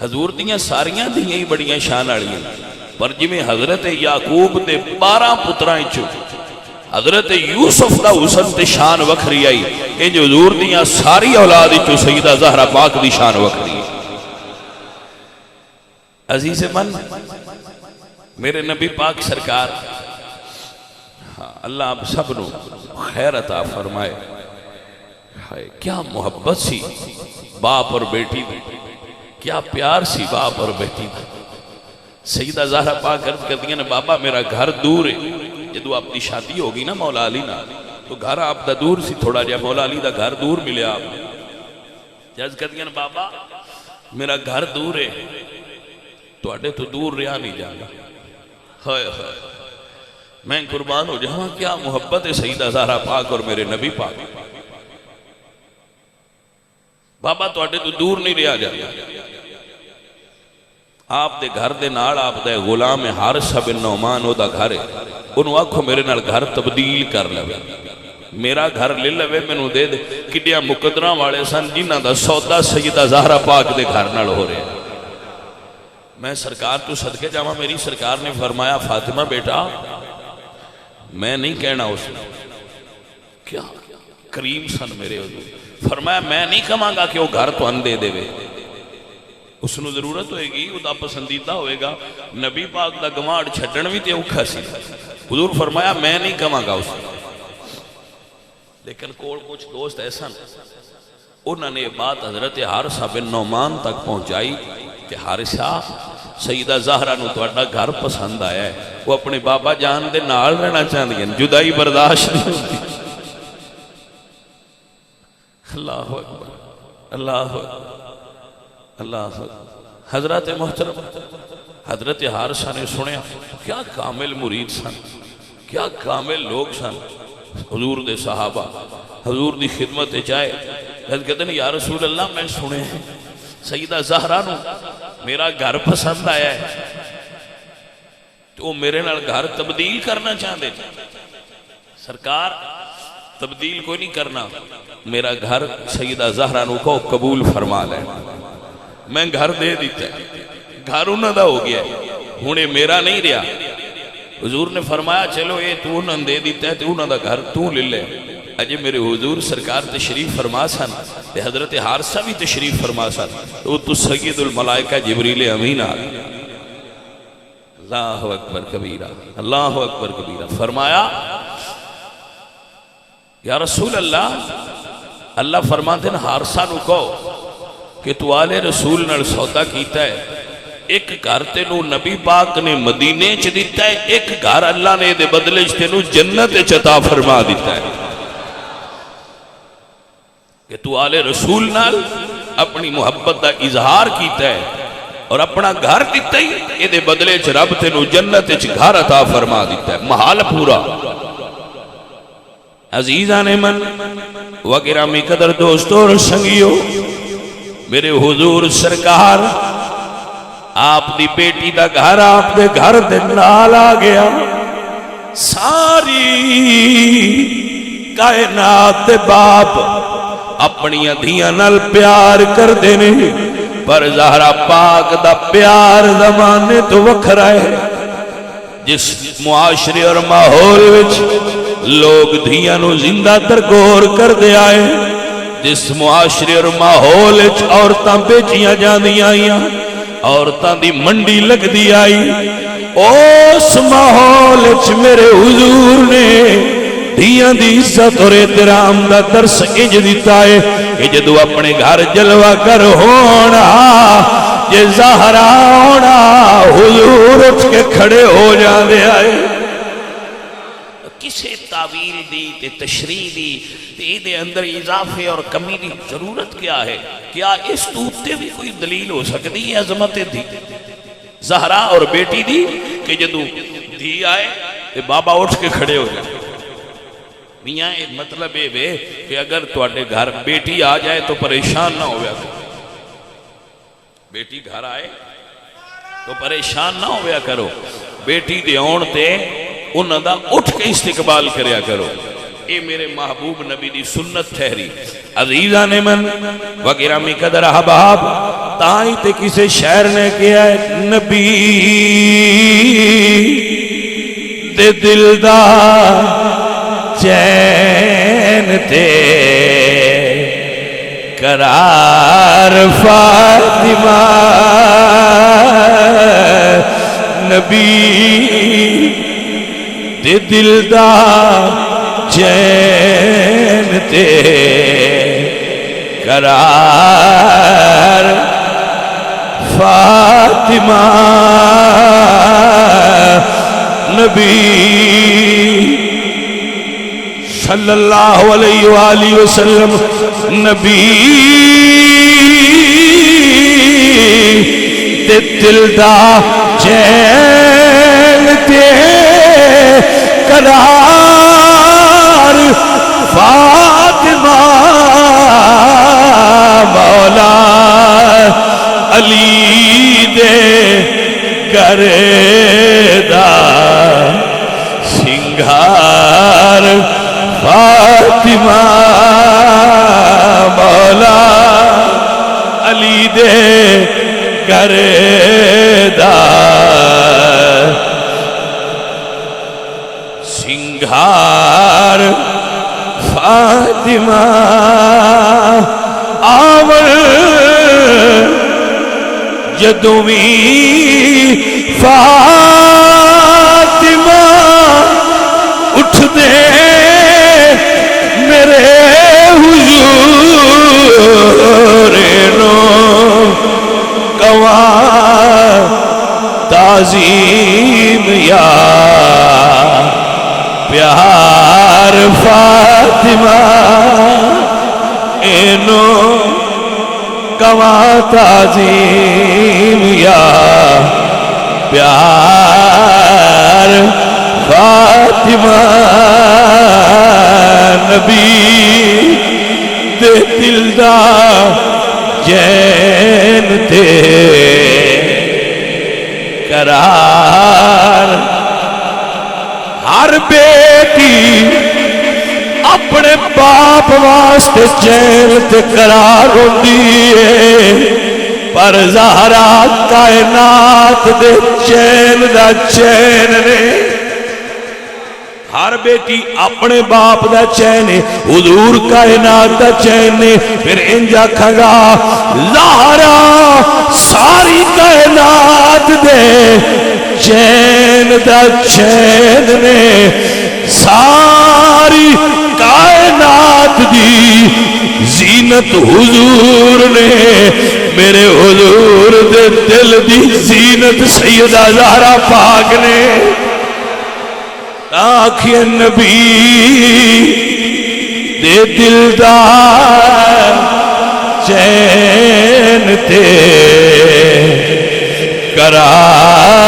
حضور دیاں ساریاں دیاں ہی بڑیاں شان والیاں، پر جویں حضرت یعقوب دے 12 پتراں وچوں حضرت یوسف دا حسن تے شان وکھری آئی، انج حضور دیاں ساری اولاد وچوں سیدہ زہرا پاک دی شان وکھری ہے۔ عزیز من، میرے نبی پاک سرکار، اللہ آپ سب نو خیر عطا فرمائے، کیا محبت سی باپ اور بیٹی دی، کیا پیار سی باپ اور بیٹی دی۔ سیدہ زہرا پاک عرض کر دیا نا بابا میرا گھر دور ہے، جدو آپ کی شادی ہوگی نا مولا علی نا تو گھر آپ دا دور سی تھوڑا جا، مولا علی دا گھر دور ملے آپ عرض کر دیا نا بابا میرا گھر دور ہے، تو اڈے تو دور رہا نہیں جانا، ہائے ہائے میں قربان ہو جاؤں، کیا محبت ہے سیدہ زہرا پاک اور میرے نبی پاک۔ بابا تو اڈے تو دور نہیں رہا جاتا، آپ دے گھر دے نال آپ دے غلام حارثہ بن نعمان او دا گھر ہے، انہوں آکھو میرے نال گھر تبدیل کر لوے، میرا گھر لے لوے میں نو دے دے، کڈیاں مقدرہ والے سن جنہ دا سودا سیدہ زہرا پاک دے گھر نال ہو رہے ہیں۔ میں سرکار تو صدقے جاواں، میری سرکار نے فرمایا فاطمہ بیٹا میں نہیں کہنا اس نے، کیا کریم سن میرے حضور، فرمایا میں نہیں کہاں گا کہ وہ گھر تو ان دے دے وے، اس نے ضرورت ہوئے گی، وہ دا پسندیدہ ہوئے گا، نبی پاک دا گماڑ چھٹن بھی تے اوکھا سی، حضور فرمایا میں نہیں کہاں گا اس نے۔ لیکن کوڑ کچھ دوست ایسا انہوں نے یہ بات حضرت حارثہ بن نعمان تک پہنچائی کہ حارثہ سیدہ زہرا نو تو اڈا گھر پسند آیا ہے، وہ اپنے بابا جان دے نال رہنا چاہتے ہیں، جدائی برداشت نہیں ہوتی۔ اللہ اکبر اللہ اکبر اللہ اکبر۔ حضرت محترم حضرت حارثہ نے سنیا، کیا کامل مرید سن، کیا کامل لوگ سن، حضور دے صحابہ حضور دی خدمت چاہے، حضرت کہتے ہیں یا رسول اللہ میں سنے ہیں سیدہ زہرا نو میرا گھر پسند آیا ہے، تو وہ میرے نال گھر تبدیل کرنا چاہتے تھے۔ سرکار تبدیل کوئی نہیں کرنا، میرا گھر سیدہ زہرا نو کو قبول فرما لے، میں گھر دے دیتا ہے، گھر انہوں دا ہو گیا ہے، ہونے میرا نہیں رہا۔ حضور نے فرمایا چلو یہ تو انہوں دے دیتا ہے تو انہوں دا گھر تو لے لے۔ اجے میرے حضور سرکار تشریف فرما سن، تے حضرت حارثہ بھی تشریف فرما سن، تو سید الملائکہ جبریل امین آ گیا۔ اللہ اکبر کبیرہ اللہ اکبر کبیرہ۔ فرمایا یا رسول اللہ، اللہ فرماتے ہیں حارثہ نو کہو کہ تو آلے رسول نال سودا کیتا ہے، ایک گھر تینو نبی پاک نے مدینے چ دیتا ہے، ایک گھر اللہ نے دے بدلے چ تینو جنت چ عطا فرما دیتا ہے، کہ تو آلے رسول نال اپنی محبت دا اظہار کیتا ہے اور اپنا گھر دیتا ہی، یہ دے بدلے چ رب تینو جنت چ گھر عطا فرما دیتا ہے، محال پورا۔ عزیزان من و گرامی قدر دوستو اور سنگیو، میرے حضور سرکار آپ دی بیٹی دا گھر آپ دے گھر دے نال آ گیا، ساری کائنات دے باپ اپنی دھیاں نال پیار کر دینے، پر زہرا پاک دا پیار زمانے تو وکھرا ہے۔ جس معاشرے اور ماحول وچ لوگ دھیاں نو زندہ ترگور کر دے آئے، جس معاشرے اور ماحول وچ عورتاں بیچیاں جاندیاں آئیاں، عورتاں دی منڈی لگ دی آئی، اس ماحول وچ میرے حضور نے دھیاں دی عزت اور احترام دا درس انج دیتا ہے کہ جدو اپنے گھر جلوہ کر ہونا، یہ زہرا ہونا، حضور اٹھ کے کھڑے ہو جاندے آئے۔ کسے تعویل دی تے تشریح دی تے دے اندر اضافے اور کمی دی ضرورت کیا ہے؟ کیا اس توتے بھی کوئی دلیل ہو سکتی ہے عظمت دی زہرا اور بیٹی دی کہ جدو دی آئے تے بابا اٹھ کے کھڑے ہو جائے؟ میاں مطلب یہ کہ اگر تواڈے گھر بیٹی آ جائے تو پریشان نہ ہویا کرو، بیٹی گھر آئے تو پریشان نہ ہویا کرو، بیٹی دے آن تے انہاں دا اٹھ کے استقبال کریا کرو، اے میرے محبوب نبی دی سنت ٹھہری۔ عزیزان من و گرامی قدر احباب، تائی تے کسے شہر نے کیا ہے نبی دے دل دا چین تے قرار فاطمہ نبی دے دل دا چین تے قرار فاطمہ نبی صلی اللہ علیہ وآلہ وسلم نبی تے دل دا چین تے قرار فاطمہ مولا علی دے گھر دا سنگھار فاطمہ مولا علی دے گھر دا سنگھار فاطمہ آور جدوی فاطمہ اٹھ دے میرے حضور نو کواں تعظیم یا پیار فاطمہ اینو کواں تعظیم یا پیار فاطمہ نبی دے دل دا چین تے قرار ہر بیٹی اپنے باپ واسطے چین تے قرار ہوندی ہے پر زہرا کائنات دے چین دا چین نے ہر بیٹی اپنے باپ دا چین ہے حضور کائنات دا چین ہے پھر انجا کھگا زہرا ساری کائنات دے چین دا چین نے ساری کائنات دی زینت حضور نے میرے حضور دے دل دی زینت سیدہ زہرا پاک نے آنکھیں نبی دے دل دا چین تے قرار